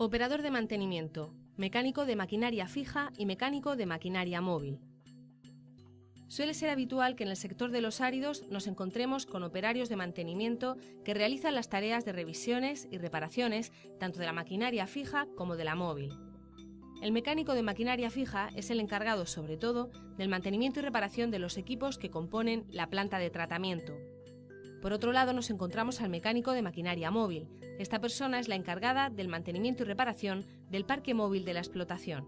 Operador de mantenimiento, mecánico de maquinaria fija y mecánico de maquinaria móvil. Suele ser habitual que en el sector de los áridos nos encontremos con operarios de mantenimiento que realizan las tareas de revisiones y reparaciones tanto de la maquinaria fija como de la móvil. El mecánico de maquinaria fija es el encargado, sobre todo, del mantenimiento y reparación de los equipos que componen la planta de tratamiento. Por otro lado, nos encontramos al mecánico de maquinaria móvil. Esta persona es la encargada del mantenimiento y reparación del parque móvil de la explotación.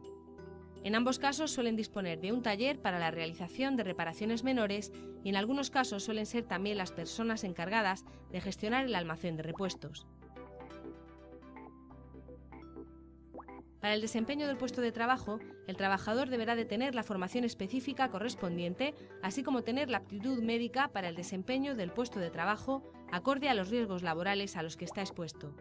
En ambos casos suelen disponer de un taller para la realización de reparaciones menores y en algunos casos suelen ser también las personas encargadas de gestionar el almacén de repuestos. Para el desempeño del puesto de trabajo, el trabajador deberá de tener la formación específica correspondiente, así como tener la aptitud médica para el desempeño del puesto de trabajo acorde a los riesgos laborales a los que está expuesto.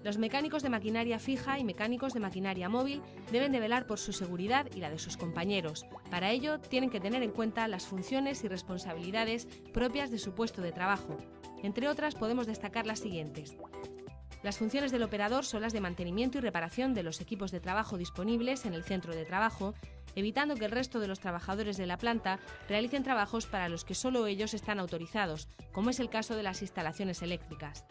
Los mecánicos de maquinaria fija y mecánicos de maquinaria móvil deben de velar por su seguridad y la de sus compañeros. Para ello, tienen que tener en cuenta las funciones y responsabilidades propias de su puesto de trabajo. Entre otras, podemos destacar las siguientes. Las funciones del operador son las de mantenimiento y reparación de los equipos de trabajo disponibles en el centro de trabajo, evitando que el resto de los trabajadores de la planta realicen trabajos para los que solo ellos están autorizados, como es el caso de las instalaciones eléctricas.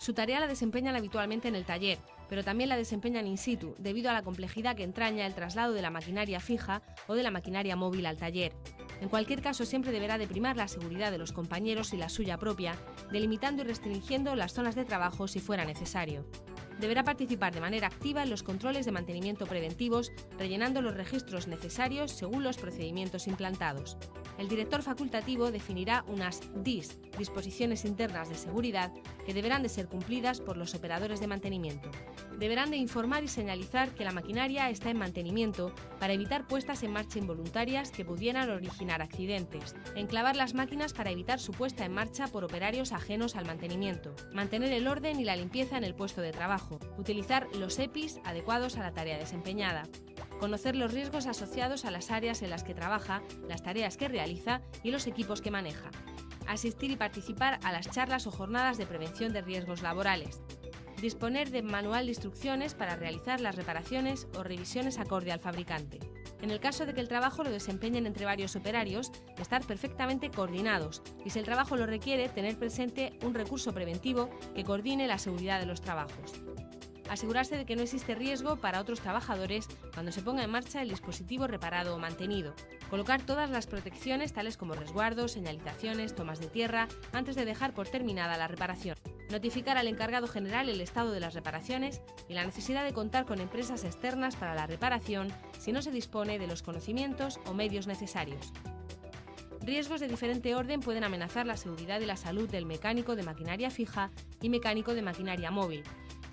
Su tarea la desempeñan habitualmente en el taller, pero también la desempeñan in situ, debido a la complejidad que entraña el traslado de la maquinaria fija o de la maquinaria móvil al taller. En cualquier caso, siempre deberá de primar la seguridad de los compañeros y la suya propia, delimitando y restringiendo las zonas de trabajo si fuera necesario. Deberá participar de manera activa en los controles de mantenimiento preventivos, rellenando los registros necesarios según los procedimientos implantados. El director facultativo definirá unas DIS, disposiciones internas de seguridad, que deberán de ser cumplidas por los operadores de mantenimiento. Deberán de informar y señalizar que la maquinaria está en mantenimiento para evitar puestas en marcha involuntarias que pudieran originar accidentes. Enclavar las máquinas para evitar su puesta en marcha por operarios ajenos al mantenimiento. Mantener el orden y la limpieza en el puesto de trabajo. Utilizar los EPIs adecuados a la tarea desempeñada. Conocer los riesgos asociados a las áreas en las que trabaja, las tareas que realiza y los equipos que maneja. Asistir y participar a las charlas o jornadas de prevención de riesgos laborales. Disponer de manual de instrucciones para realizar las reparaciones o revisiones acorde al fabricante. En el caso de que el trabajo lo desempeñen entre varios operarios, estar perfectamente coordinados y, si el trabajo lo requiere, tener presente un recurso preventivo que coordine la seguridad de los trabajos. Asegurarse de que no existe riesgo para otros trabajadores cuando se ponga en marcha el dispositivo reparado o mantenido. Colocar todas las protecciones tales como resguardos, señalizaciones, tomas de tierra, antes de dejar por terminada la reparación. Notificar al encargado general el estado de las reparaciones y la necesidad de contar con empresas externas para la reparación si no se dispone de los conocimientos o medios necesarios. Riesgos de diferente orden pueden amenazar la seguridad y la salud del mecánico de maquinaria fija y mecánico de maquinaria móvil.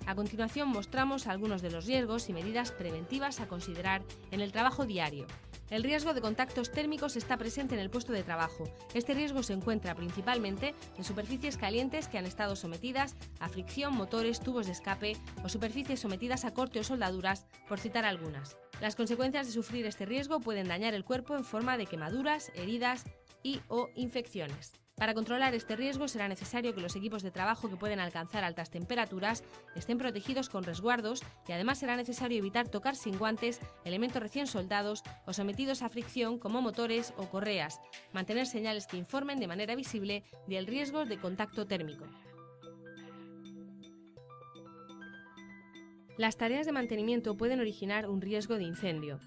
A continuación mostramos algunos de los riesgos y medidas preventivas a considerar en el trabajo diario. El riesgo de contactos térmicos está presente en el puesto de trabajo. Este riesgo se encuentra principalmente en superficies calientes que han estado sometidas a fricción, motores, tubos de escape o superficies sometidas a corte o soldaduras, por citar algunas. Las consecuencias de sufrir este riesgo pueden dañar el cuerpo en forma de quemaduras, heridas y/o infecciones. Para controlar este riesgo será necesario que los equipos de trabajo que pueden alcanzar altas temperaturas estén protegidos con resguardos y además será necesario evitar tocar sin guantes elementos recién soldados o sometidos a fricción como motores o correas, mantener señales que informen de manera visible del riesgo de contacto térmico. Las tareas de mantenimiento pueden originar un riesgo de incendio.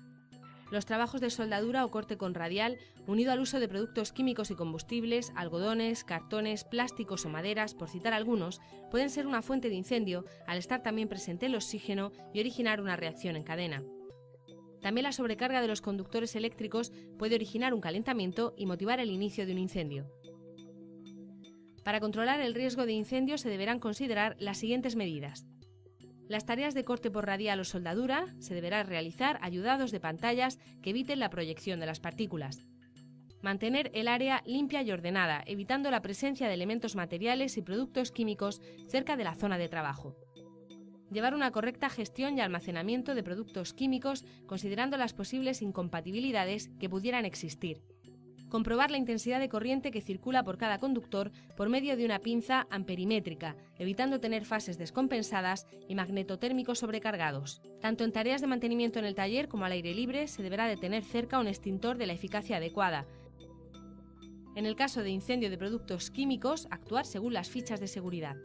Los trabajos de soldadura o corte con radial, unido al uso de productos químicos y combustibles, algodones, cartones, plásticos o maderas, por citar algunos, pueden ser una fuente de incendio al estar también presente el oxígeno y originar una reacción en cadena. También la sobrecarga de los conductores eléctricos puede originar un calentamiento y motivar el inicio de un incendio. Para controlar el riesgo de incendio se deberán considerar las siguientes medidas. Las tareas de corte por radial o soldadura se deberán realizar ayudados de pantallas que eviten la proyección de las partículas. Mantener el área limpia y ordenada, evitando la presencia de elementos materiales y productos químicos cerca de la zona de trabajo. Llevar una correcta gestión y almacenamiento de productos químicos considerando las posibles incompatibilidades que pudieran existir. Comprobar la intensidad de corriente que circula por cada conductor por medio de una pinza amperimétrica, evitando tener fases descompensadas y magnetotérmicos sobrecargados. Tanto en tareas de mantenimiento en el taller como al aire libre se deberá de tener cerca un extintor de la eficacia adecuada. En el caso de incendio de productos químicos, actuar según las fichas de seguridad.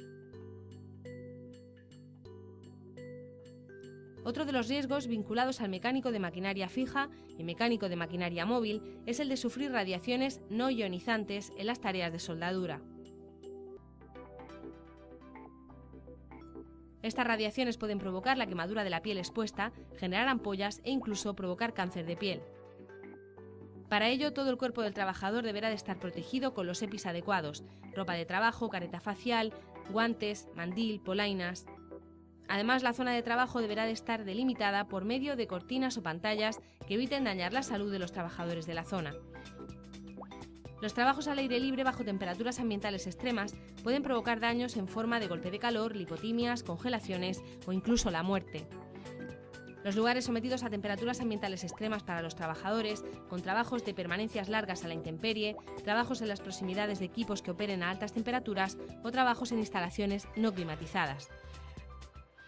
Otro de los riesgos vinculados al mecánico de maquinaria fija y mecánico de maquinaria móvil es el de sufrir radiaciones no ionizantes en las tareas de soldadura. Estas radiaciones pueden provocar la quemadura de la piel expuesta, generar ampollas e incluso provocar cáncer de piel. Para ello, todo el cuerpo del trabajador deberá de estar protegido con los EPIs adecuados: ropa de trabajo, careta facial, guantes, mandil, polainas. Además, la zona de trabajo deberá de estar delimitada por medio de cortinas o pantallas que eviten dañar la salud de los trabajadores de la zona. Los trabajos al aire libre bajo temperaturas ambientales extremas pueden provocar daños en forma de golpe de calor, lipotimias, congelaciones o incluso la muerte. Los lugares sometidos a temperaturas ambientales extremas para los trabajadores, con trabajos de permanencias largas a la intemperie, trabajos en las proximidades de equipos que operen a altas temperaturas o trabajos en instalaciones no climatizadas.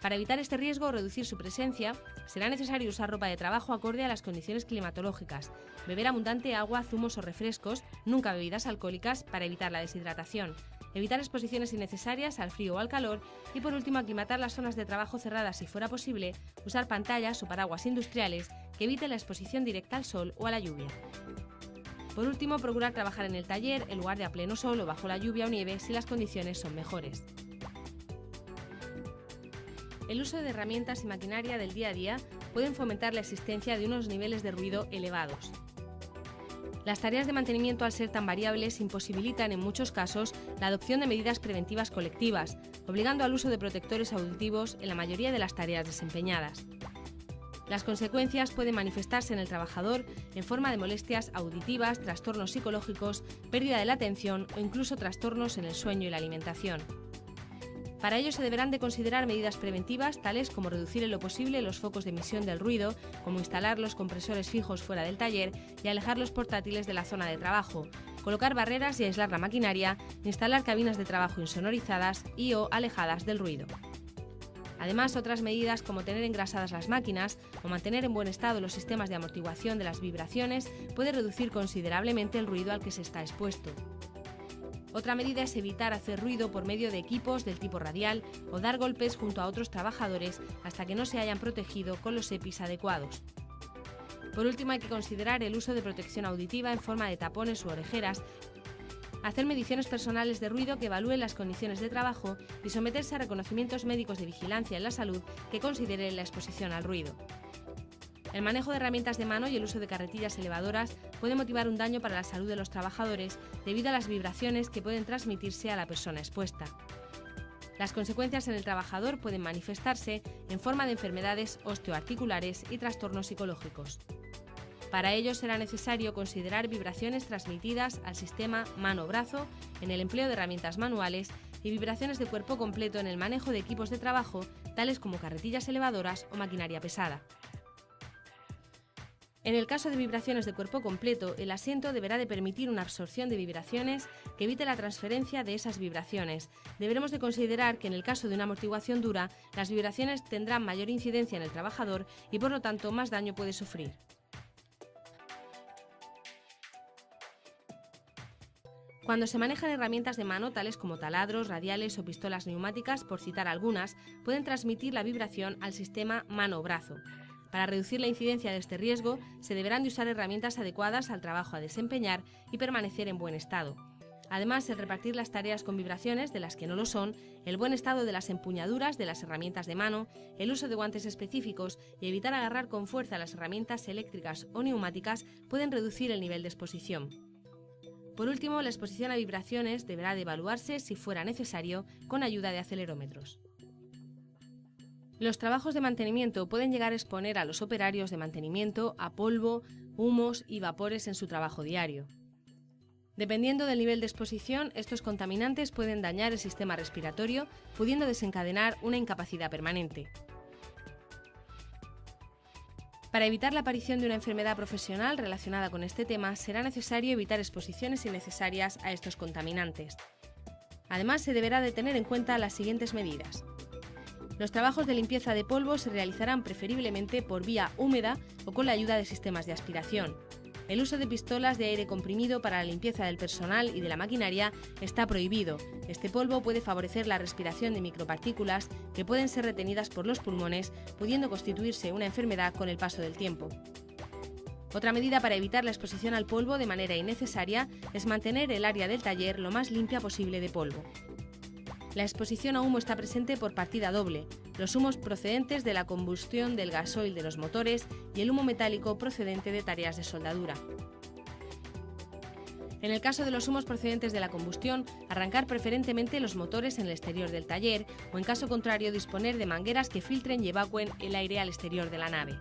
Para evitar este riesgo o reducir su presencia, será necesario usar ropa de trabajo acorde a las condiciones climatológicas, beber abundante agua, zumos o refrescos, nunca bebidas alcohólicas para evitar la deshidratación, evitar exposiciones innecesarias al frío o al calor y, por último, aclimatar las zonas de trabajo cerradas si fuera posible, usar pantallas o paraguas industriales que eviten la exposición directa al sol o a la lluvia. Por último, procurar trabajar en el taller en lugar de a pleno sol o bajo la lluvia o nieve si las condiciones son mejores. El uso de herramientas y maquinaria del día a día pueden fomentar la existencia de unos niveles de ruido elevados. Las tareas de mantenimiento, al ser tan variables, imposibilitan en muchos casos la adopción de medidas preventivas colectivas, obligando al uso de protectores auditivos en la mayoría de las tareas desempeñadas. Las consecuencias pueden manifestarse en el trabajador en forma de molestias auditivas, trastornos psicológicos, pérdida de la atención o incluso trastornos en el sueño y la alimentación. Para ello se deberán de considerar medidas preventivas tales como reducir en lo posible los focos de emisión del ruido, como instalar los compresores fijos fuera del taller y alejar los portátiles de la zona de trabajo, colocar barreras y aislar la maquinaria, instalar cabinas de trabajo insonorizadas y o alejadas del ruido. Además, otras medidas como tener engrasadas las máquinas o mantener en buen estado los sistemas de amortiguación de las vibraciones puede reducir considerablemente el ruido al que se está expuesto. Otra medida es evitar hacer ruido por medio de equipos del tipo radial o dar golpes junto a otros trabajadores hasta que no se hayan protegido con los EPIs adecuados. Por último, hay que considerar el uso de protección auditiva en forma de tapones u orejeras, hacer mediciones personales de ruido que evalúen las condiciones de trabajo y someterse a reconocimientos médicos de vigilancia en la salud que consideren la exposición al ruido. El manejo de herramientas de mano y el uso de carretillas elevadoras puede motivar un daño para la salud de los trabajadores debido a las vibraciones que pueden transmitirse a la persona expuesta. Las consecuencias en el trabajador pueden manifestarse en forma de enfermedades osteoarticulares y trastornos psicológicos. Para ello será necesario considerar vibraciones transmitidas al sistema mano-brazo en el empleo de herramientas manuales y vibraciones de cuerpo completo en el manejo de equipos de trabajo, tales como carretillas elevadoras o maquinaria pesada. En el caso de vibraciones de cuerpo completo, el asiento deberá de permitir una absorción de vibraciones que evite la transferencia de esas vibraciones. Deberemos de considerar que en el caso de una amortiguación dura, las vibraciones tendrán mayor incidencia en el trabajador y por lo tanto más daño puede sufrir. Cuando se manejan herramientas de mano tales como taladros, radiales o pistolas neumáticas, por citar algunas, pueden transmitir la vibración al sistema mano-brazo. Para reducir la incidencia de este riesgo, se deberán de usar herramientas adecuadas al trabajo a desempeñar y permanecer en buen estado. Además, el repartir las tareas con vibraciones de las que no lo son, el buen estado de las empuñaduras de las herramientas de mano, el uso de guantes específicos y evitar agarrar con fuerza las herramientas eléctricas o neumáticas pueden reducir el nivel de exposición. Por último, la exposición a vibraciones deberá de evaluarse, si fuera necesario, con ayuda de acelerómetros. Los trabajos de mantenimiento pueden llegar a exponer a los operarios de mantenimiento a polvo, humos y vapores en su trabajo diario. Dependiendo del nivel de exposición, estos contaminantes pueden dañar el sistema respiratorio, pudiendo desencadenar una incapacidad permanente. Para evitar la aparición de una enfermedad profesional relacionada con este tema, será necesario evitar exposiciones innecesarias a estos contaminantes. Además, se deberá de tener en cuenta las siguientes medidas. Los trabajos de limpieza de polvo se realizarán preferiblemente por vía húmeda o con la ayuda de sistemas de aspiración. El uso de pistolas de aire comprimido para la limpieza del personal y de la maquinaria está prohibido. Este polvo puede favorecer la respiración de micropartículas que pueden ser retenidas por los pulmones, pudiendo constituirse una enfermedad con el paso del tiempo. Otra medida para evitar la exposición al polvo de manera innecesaria es mantener el área del taller lo más limpia posible de polvo. La exposición a humo está presente por partida doble, los humos procedentes de la combustión del gasoil de los motores y el humo metálico procedente de tareas de soldadura. En el caso de los humos procedentes de la combustión, arrancar preferentemente los motores en el exterior del taller o, en caso contrario, disponer de mangueras que filtren y evacúen el aire al exterior de la nave.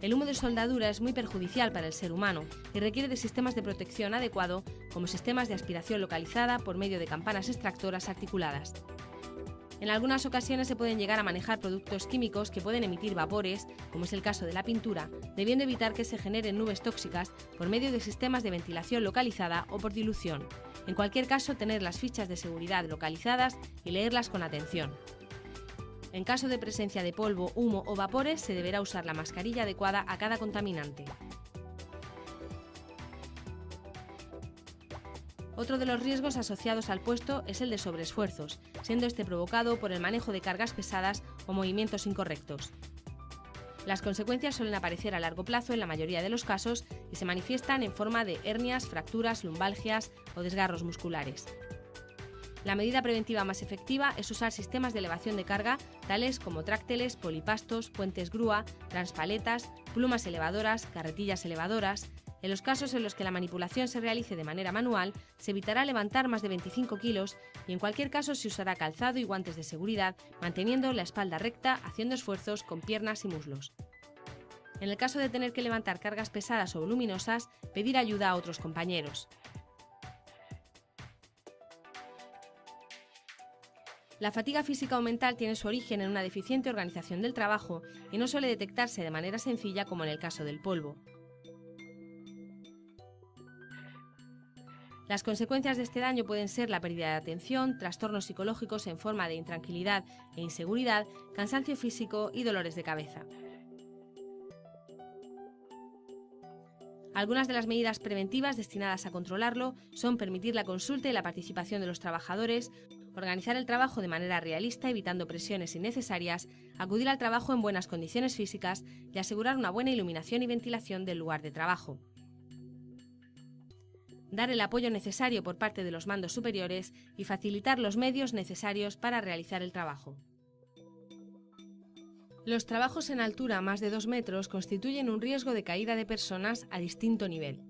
El humo de soldadura es muy perjudicial para el ser humano y requiere de sistemas de protección adecuado, como sistemas de aspiración localizada por medio de campanas extractoras articuladas. En algunas ocasiones se pueden llegar a manejar productos químicos que pueden emitir vapores, como es el caso de la pintura, debiendo evitar que se generen nubes tóxicas por medio de sistemas de ventilación localizada o por dilución. En cualquier caso, tener las fichas de seguridad localizadas y leerlas con atención. En caso de presencia de polvo, humo o vapores, se deberá usar la mascarilla adecuada a cada contaminante. Otro de los riesgos asociados al puesto es el de sobreesfuerzos, siendo este provocado por el manejo de cargas pesadas o movimientos incorrectos. Las consecuencias suelen aparecer a largo plazo en la mayoría de los casos y se manifiestan en forma de hernias, fracturas, lumbalgias o desgarros musculares. La medida preventiva más efectiva es usar sistemas de elevación de carga tales como trácteles, polipastos, puentes grúa, transpaletas, plumas elevadoras, carretillas elevadoras. En los casos en los que la manipulación se realice de manera manual, se evitará levantar más de 25 kilos y en cualquier caso se usará calzado y guantes de seguridad, manteniendo la espalda recta, haciendo esfuerzos con piernas y muslos. En el caso de tener que levantar cargas pesadas o voluminosas, pedir ayuda a otros compañeros. La fatiga física o mental tiene su origen en una deficiente organización del trabajo y no suele detectarse de manera sencilla como en el caso del polvo. Las consecuencias de este daño pueden ser la pérdida de atención, trastornos psicológicos en forma de intranquilidad e inseguridad, cansancio físico y dolores de cabeza. Algunas de las medidas preventivas destinadas a controlarlo son permitir la consulta y la participación de los trabajadores, organizar el trabajo de manera realista evitando presiones innecesarias, acudir al trabajo en buenas condiciones físicas y asegurar una buena iluminación y ventilación del lugar de trabajo. Dar el apoyo necesario por parte de los mandos superiores y facilitar los medios necesarios para realizar el trabajo. Los trabajos en altura más de 2 metros constituyen un riesgo de caída de personas a distinto nivel.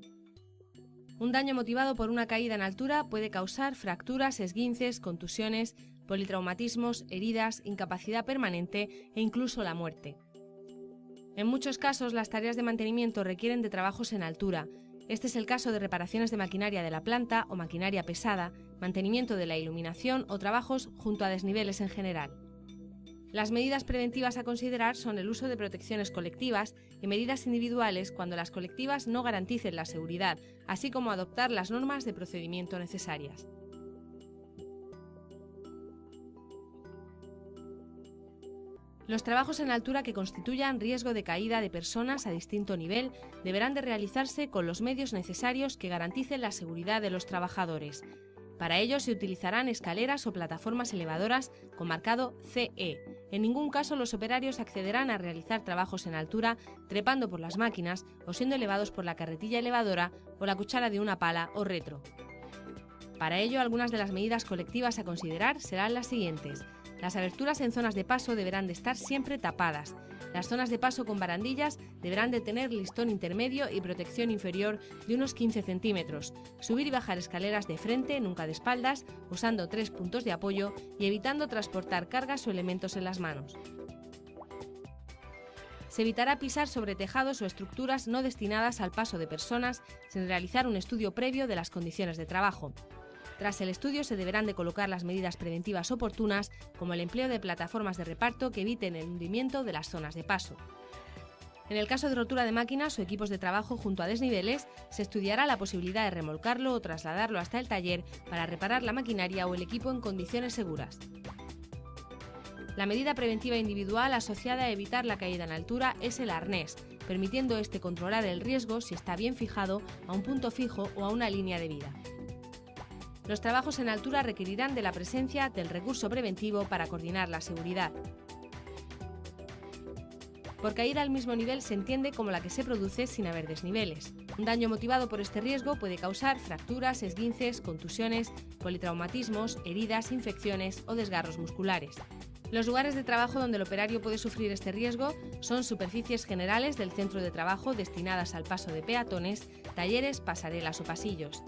Un daño motivado por una caída en altura puede causar fracturas, esguinces, contusiones, politraumatismos, heridas, incapacidad permanente e incluso la muerte. En muchos casos, las tareas de mantenimiento requieren de trabajos en altura. Este es el caso de reparaciones de maquinaria de la planta o maquinaria pesada, mantenimiento de la iluminación o trabajos junto a desniveles en general. Las medidas preventivas a considerar son el uso de protecciones colectivas y medidas individuales cuando las colectivas no garanticen la seguridad, así como adoptar las normas de procedimiento necesarias. Los trabajos en altura que constituyan riesgo de caída de personas a distinto nivel deberán de realizarse con los medios necesarios que garanticen la seguridad de los trabajadores. Para ello se utilizarán escaleras o plataformas elevadoras con marcado CE. En ningún caso los operarios accederán a realizar trabajos en altura trepando por las máquinas o siendo elevados por la carretilla elevadora o la cuchara de una pala o retro. Para ello, algunas de las medidas colectivas a considerar serán las siguientes. Las aberturas en zonas de paso deberán de estar siempre tapadas. Las zonas de paso con barandillas deberán de tener listón intermedio y protección inferior de unos 15 centímetros. Subir y bajar escaleras de frente, nunca de espaldas, usando 3 puntos de apoyo y evitando transportar cargas o elementos en las manos. Se Se evitará pisar sobre tejados o estructuras no destinadas al paso de personas sin realizar un estudio previo de las condiciones de trabajo. Tras el estudio se deberán de colocar las medidas preventivas oportunas, como el empleo de plataformas de reparto que eviten el hundimiento de las zonas de paso. En el caso de rotura de máquinas o equipos de trabajo junto a desniveles, se estudiará la posibilidad de remolcarlo o trasladarlo hasta el taller para reparar la maquinaria o el equipo en condiciones seguras. La medida preventiva individual asociada a evitar la caída en altura es el arnés, permitiendo este controlar el riesgo si está bien fijado a un punto fijo o a una línea de vida. Los trabajos en altura requerirán de la presencia del recurso preventivo para coordinar la seguridad. Por caída al mismo nivel se entiende como la que se produce sin haber desniveles. Un daño motivado por este riesgo puede causar fracturas, esguinces, contusiones, politraumatismos, heridas, infecciones o desgarros musculares. Los lugares de trabajo donde el operario puede sufrir este riesgo son superficies generales del centro de trabajo destinadas al paso de peatones, talleres, pasarelas o pasillos.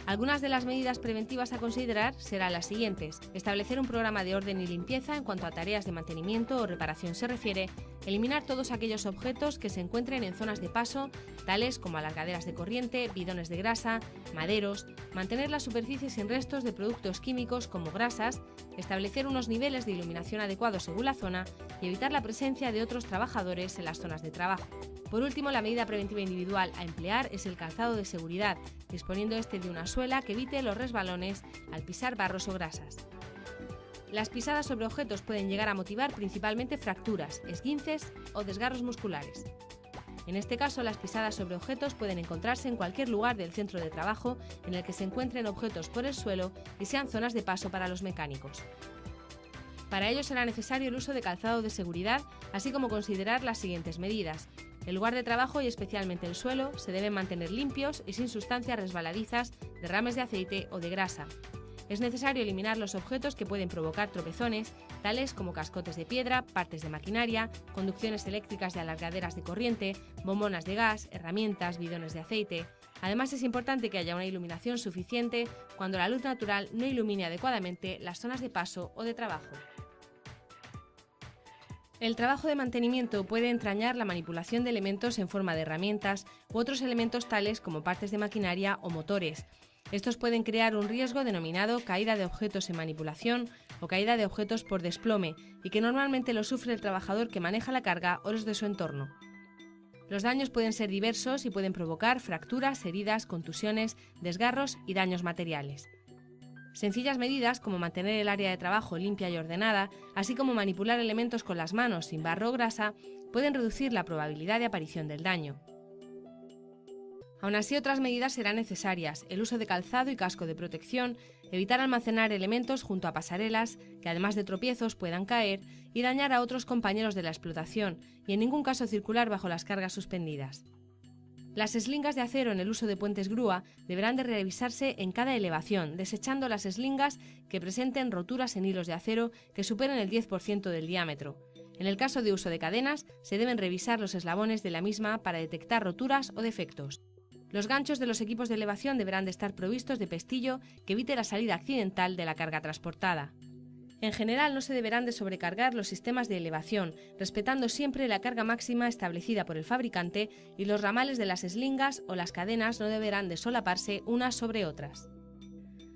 Algunas de las medidas preventivas a considerar serán las siguientes: establecer un programa de orden y limpieza en cuanto a tareas de mantenimiento o reparación se refiere, eliminar todos aquellos objetos que se encuentren en zonas de paso, tales como alargaderas de corriente, bidones de grasa, maderos, mantener la superficie sin restos de productos químicos como grasas, establecer unos niveles de iluminación adecuados según la zona y evitar la presencia de otros trabajadores en las zonas de trabajo. Por último, la medida preventiva individual a emplear es el calzado de seguridad, disponiendo este de una suela que evite los resbalones al pisar barros o grasas. Las pisadas sobre objetos pueden llegar a motivar principalmente fracturas, esguinces o desgarros musculares. En este caso, las pisadas sobre objetos pueden encontrarse en cualquier lugar del centro de trabajo en el que se encuentren objetos por el suelo y sean zonas de paso para los mecánicos. Para ello será necesario el uso de calzado de seguridad, así como considerar las siguientes medidas. El lugar de trabajo y especialmente el suelo se deben mantener limpios y sin sustancias resbaladizas, derrames de aceite o de grasa. Es necesario eliminar los objetos que pueden provocar tropezones, tales como cascotes de piedra, partes de maquinaria, conducciones eléctricas de alargaderas de corriente, bombonas de gas, herramientas, bidones de aceite. Además, es importante que haya una iluminación suficiente cuando la luz natural no ilumine adecuadamente las zonas de paso o de trabajo. El trabajo de mantenimiento puede entrañar la manipulación de elementos en forma de herramientas u otros elementos tales como partes de maquinaria o motores. Estos pueden crear un riesgo denominado caída de objetos en manipulación o caída de objetos por desplome y que normalmente lo sufre el trabajador que maneja la carga o los de su entorno. Los daños pueden ser diversos y pueden provocar fracturas, heridas, contusiones, desgarros y daños materiales. Sencillas medidas como mantener el área de trabajo limpia y ordenada, así como manipular elementos con las manos sin barro o grasa, pueden reducir la probabilidad de aparición del daño. Aún así, otras medidas serán necesarias: el uso de calzado y casco de protección, evitar almacenar elementos junto a pasarelas que además de tropiezos puedan caer y dañar a otros compañeros de la explotación, y en ningún caso circular bajo las cargas suspendidas. Las eslingas de acero en el uso de puentes grúa deberán de revisarse en cada elevación, desechando las eslingas que presenten roturas en hilos de acero que superen el 10% del diámetro. En el caso de uso de cadenas, se deben revisar los eslabones de la misma para detectar roturas o defectos. Los ganchos de los equipos de elevación deberán de estar provistos de pestillo que evite la salida accidental de la carga transportada. En general, no se deberán de sobrecargar los sistemas de elevación, respetando siempre la carga máxima establecida por el fabricante, y los ramales de las eslingas o las cadenas no deberán de solaparse unas sobre otras.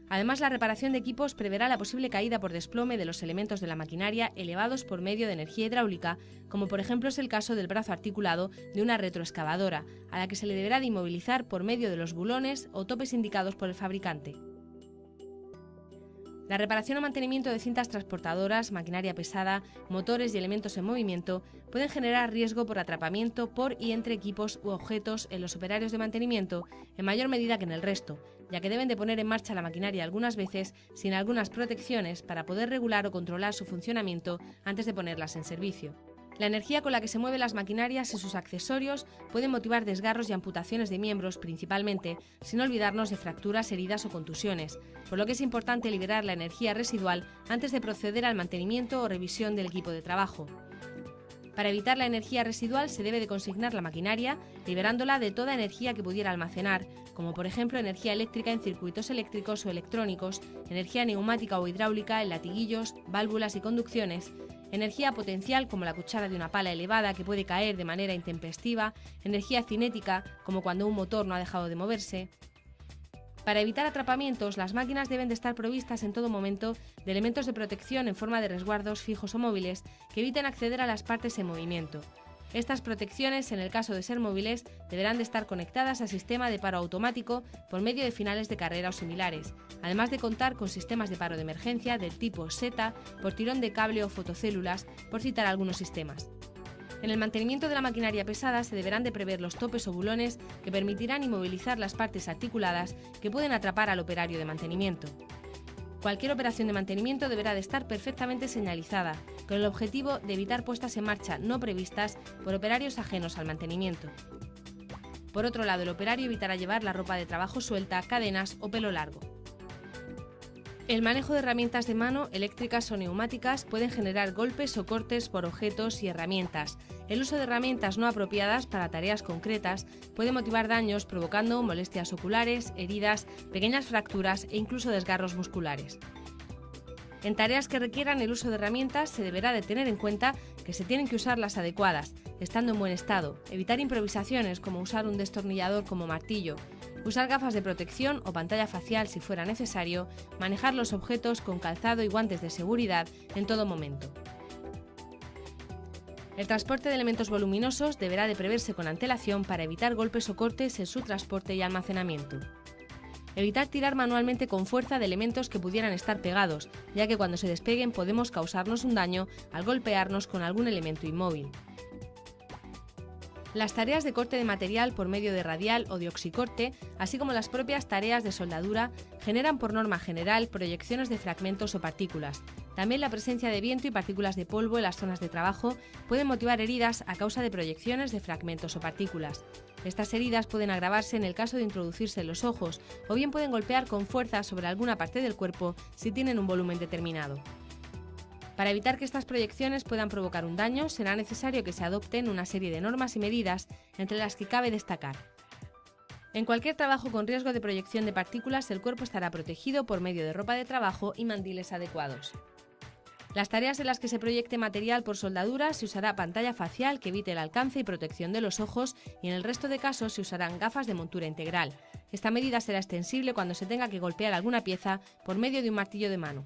Además, la reparación de equipos preverá la posible caída por desplome de los elementos de la maquinaria elevados por medio de energía hidráulica, como por ejemplo es el caso del brazo articulado de una retroexcavadora, a la que se le deberá de inmovilizar por medio de los bulones o topes indicados por el fabricante. La reparación o mantenimiento de cintas transportadoras, maquinaria pesada, motores y elementos en movimiento pueden generar riesgo por atrapamiento por y entre equipos u objetos en los operarios de mantenimiento en mayor medida que en el resto, ya que deben de poner en marcha la maquinaria algunas veces sin algunas protecciones para poder regular o controlar su funcionamiento antes de ponerlas en servicio. La energía con la que se mueven las maquinarias y sus accesorios pueden motivar desgarros y amputaciones de miembros principalmente, sin olvidarnos de fracturas, heridas o contusiones, por lo que es importante liberar la energía residual antes de proceder al mantenimiento o revisión del equipo de trabajo. Para evitar la energía residual se debe de consignar la maquinaria, liberándola de toda energía que pudiera almacenar, como por ejemplo energía eléctrica en circuitos eléctricos o electrónicos, energía neumática o hidráulica en latiguillos, válvulas y conducciones, energía potencial como la cuchara de una pala elevada que puede caer de manera intempestiva, energía cinética como cuando un motor no ha dejado de moverse. Para evitar atrapamientos, las máquinas deben de estar provistas en todo momento de elementos de protección en forma de resguardos fijos o móviles que eviten acceder a las partes en movimiento. Estas protecciones, en el caso de ser móviles, deberán de estar conectadas al sistema de paro automático por medio de finales de carrera o similares, además de contar con sistemas de paro de emergencia del tipo SETA por tirón de cable o fotocélulas, por citar algunos sistemas. En el mantenimiento de la maquinaria pesada se deberán de prever los topes o bulones que permitirán inmovilizar las partes articuladas que pueden atrapar al operario de mantenimiento. Cualquier operación de mantenimiento deberá de estar perfectamente señalizada, con el objetivo de evitar puestas en marcha no previstas por operarios ajenos al mantenimiento. Por otro lado, el operario evitará llevar la ropa de trabajo suelta, cadenas o pelo largo. El manejo de herramientas de mano, eléctricas o neumáticas, pueden generar golpes o cortes por objetos y herramientas. El uso de herramientas no apropiadas para tareas concretas puede motivar daños provocando molestias oculares, heridas, pequeñas fracturas e incluso desgarros musculares. En tareas que requieran el uso de herramientas se deberá de tener en cuenta que se tienen que usar las adecuadas, estando en buen estado, evitar improvisaciones como usar un destornillador como martillo, usar gafas de protección o pantalla facial si fuera necesario, manejar los objetos con calzado y guantes de seguridad en todo momento. El transporte de elementos voluminosos deberá de preverse con antelación para evitar golpes o cortes en su transporte y almacenamiento. Evitar tirar manualmente con fuerza de elementos que pudieran estar pegados, ya que cuando se despeguen podemos causarnos un daño al golpearnos con algún elemento inmóvil. Las tareas de corte de material por medio de radial o de oxicorte, así como las propias tareas de soldadura, generan por norma general proyecciones de fragmentos o partículas. También la presencia de viento y partículas de polvo en las zonas de trabajo pueden motivar heridas a causa de proyecciones de fragmentos o partículas. Estas heridas pueden agravarse en el caso de introducirse en los ojos, o bien pueden golpear con fuerza sobre alguna parte del cuerpo si tienen un volumen determinado. Para evitar que estas proyecciones puedan provocar un daño, será necesario que se adopten una serie de normas y medidas, entre las que cabe destacar. En cualquier trabajo con riesgo de proyección de partículas, el cuerpo estará protegido por medio de ropa de trabajo y mandiles adecuados. Las tareas en las que se proyecte material por soldadura se usará pantalla facial que evite el alcance y protección de los ojos, y en el resto de casos se usarán gafas de montura integral. Esta medida será extensible cuando se tenga que golpear alguna pieza por medio de un martillo de mano.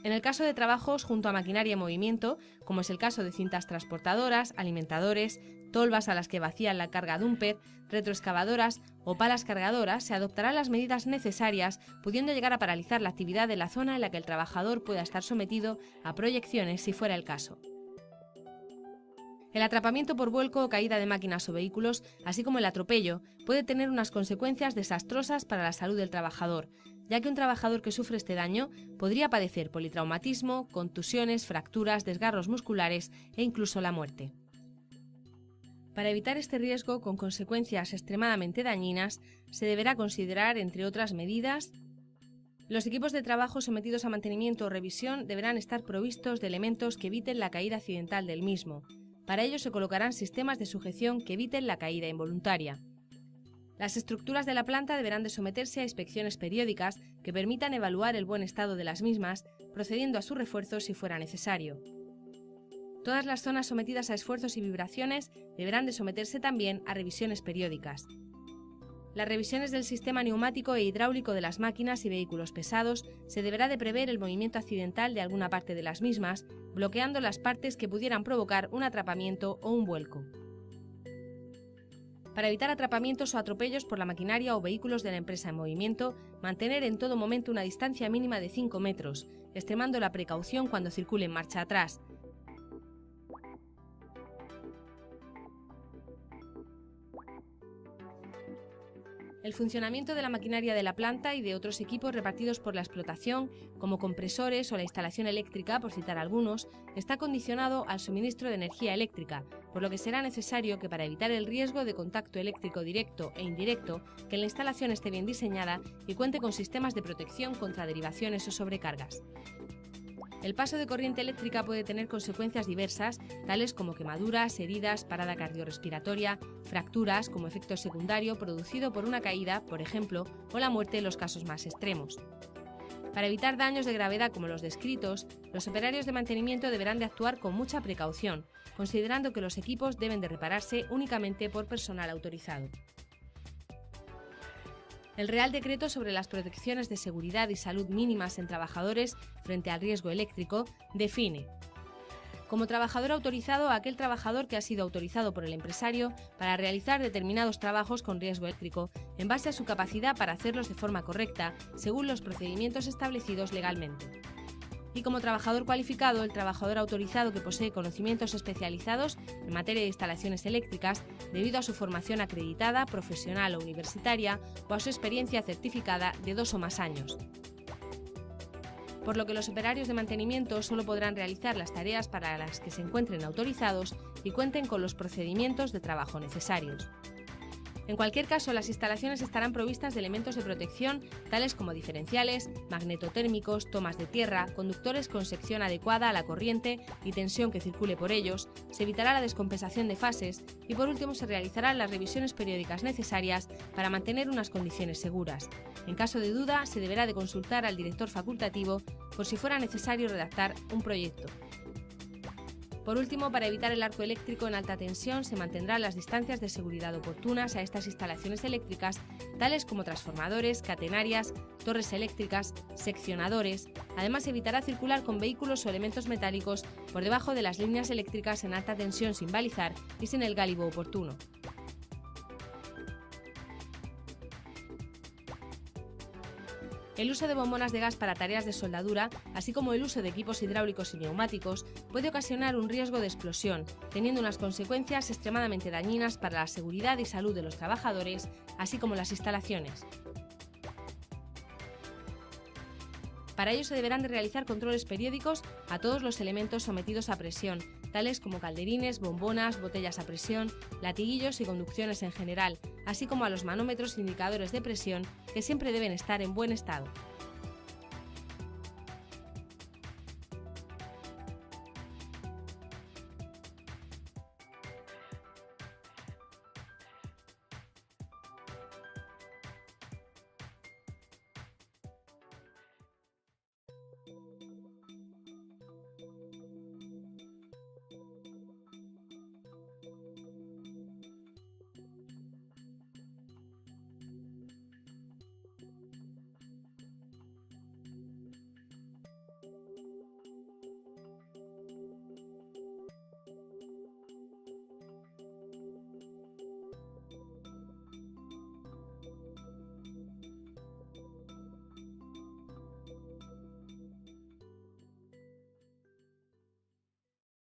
En el caso de trabajos junto a maquinaria en movimiento, como es el caso de cintas transportadoras, alimentadores, tolvas a las que vacían la carga dumper, retroexcavadoras o palas cargadoras, se adoptarán las medidas necesarias, pudiendo llegar a paralizar la actividad de la zona en la que el trabajador pueda estar sometido a proyecciones si fuera el caso. El atrapamiento por vuelco o caída de máquinas o vehículos, así como el atropello, puede tener unas consecuencias desastrosas para la salud del trabajador, ya que un trabajador que sufre este daño podría padecer politraumatismo, contusiones, fracturas, desgarros musculares e incluso la muerte. Para evitar este riesgo con consecuencias extremadamente dañinas, se deberá considerar, entre otras medidas, los equipos de trabajo sometidos a mantenimiento o revisión deberán estar provistos de elementos que eviten la caída accidental del mismo. Para ello se colocarán sistemas de sujeción que eviten la caída involuntaria. Las estructuras de la planta deberán de someterse a inspecciones periódicas que permitan evaluar el buen estado de las mismas, procediendo a su refuerzo si fuera necesario. Todas las zonas sometidas a esfuerzos y vibraciones deberán de someterse también a revisiones periódicas. Las revisiones del sistema neumático e hidráulico de las máquinas y vehículos pesados se deberá de prever el movimiento accidental de alguna parte de las mismas, bloqueando las partes que pudieran provocar un atrapamiento o un vuelco. Para evitar atrapamientos o atropellos por la maquinaria o vehículos de la empresa en movimiento, mantener en todo momento una distancia mínima de 5 metros, extremando la precaución cuando circule en marcha atrás. El funcionamiento de la maquinaria de la planta y de otros equipos repartidos por la explotación, como compresores o la instalación eléctrica, por citar algunos, está condicionado al suministro de energía eléctrica, por lo que será necesario que, para evitar el riesgo de contacto eléctrico directo e indirecto, que la instalación esté bien diseñada y cuente con sistemas de protección contra derivaciones o sobrecargas. El paso de corriente eléctrica puede tener consecuencias diversas, tales como quemaduras, heridas, parada cardiorrespiratoria, fracturas como efecto secundario producido por una caída, por ejemplo, o la muerte en los casos más extremos. Para evitar daños de gravedad como los descritos, los operarios de mantenimiento deberán de actuar con mucha precaución, considerando que los equipos deben de repararse únicamente por personal autorizado. El Real Decreto sobre las protecciones de seguridad y salud mínimas en trabajadores frente al riesgo eléctrico define como trabajador autorizado a aquel trabajador que ha sido autorizado por el empresario para realizar determinados trabajos con riesgo eléctrico en base a su capacidad para hacerlos de forma correcta, según los procedimientos establecidos legalmente. Y como trabajador cualificado, el trabajador autorizado que posee conocimientos especializados en materia de instalaciones eléctricas debido a su formación acreditada, profesional o universitaria o a su experiencia certificada de 2 o más años. Por lo que los operarios de mantenimiento solo podrán realizar las tareas para las que se encuentren autorizados y cuenten con los procedimientos de trabajo necesarios. En cualquier caso, las instalaciones estarán provistas de elementos de protección tales como diferenciales, magnetotérmicos, tomas de tierra, conductores con sección adecuada a la corriente y tensión que circule por ellos, se evitará la descompensación de fases y por último se realizarán las revisiones periódicas necesarias para mantener unas condiciones seguras. En caso de duda, se deberá de consultar al director facultativo por si fuera necesario redactar un proyecto. Por último, para evitar el arco eléctrico en alta tensión, se mantendrán las distancias de seguridad oportunas a estas instalaciones eléctricas, tales como transformadores, catenarias, torres eléctricas, seccionadores. Además, se evitará circular con vehículos o elementos metálicos por debajo de las líneas eléctricas en alta tensión sin balizar y sin el gálibo oportuno. El uso de bombonas de gas para tareas de soldadura, así como el uso de equipos hidráulicos y neumáticos, puede ocasionar un riesgo de explosión, teniendo unas consecuencias extremadamente dañinas para la seguridad y salud de los trabajadores, así como las instalaciones. Para ello se deberán de realizar controles periódicos a todos los elementos sometidos a presión, tales como calderines, bombonas, botellas a presión, latiguillos y conducciones en general, así como a los manómetros indicadores de presión, que siempre deben estar en buen estado.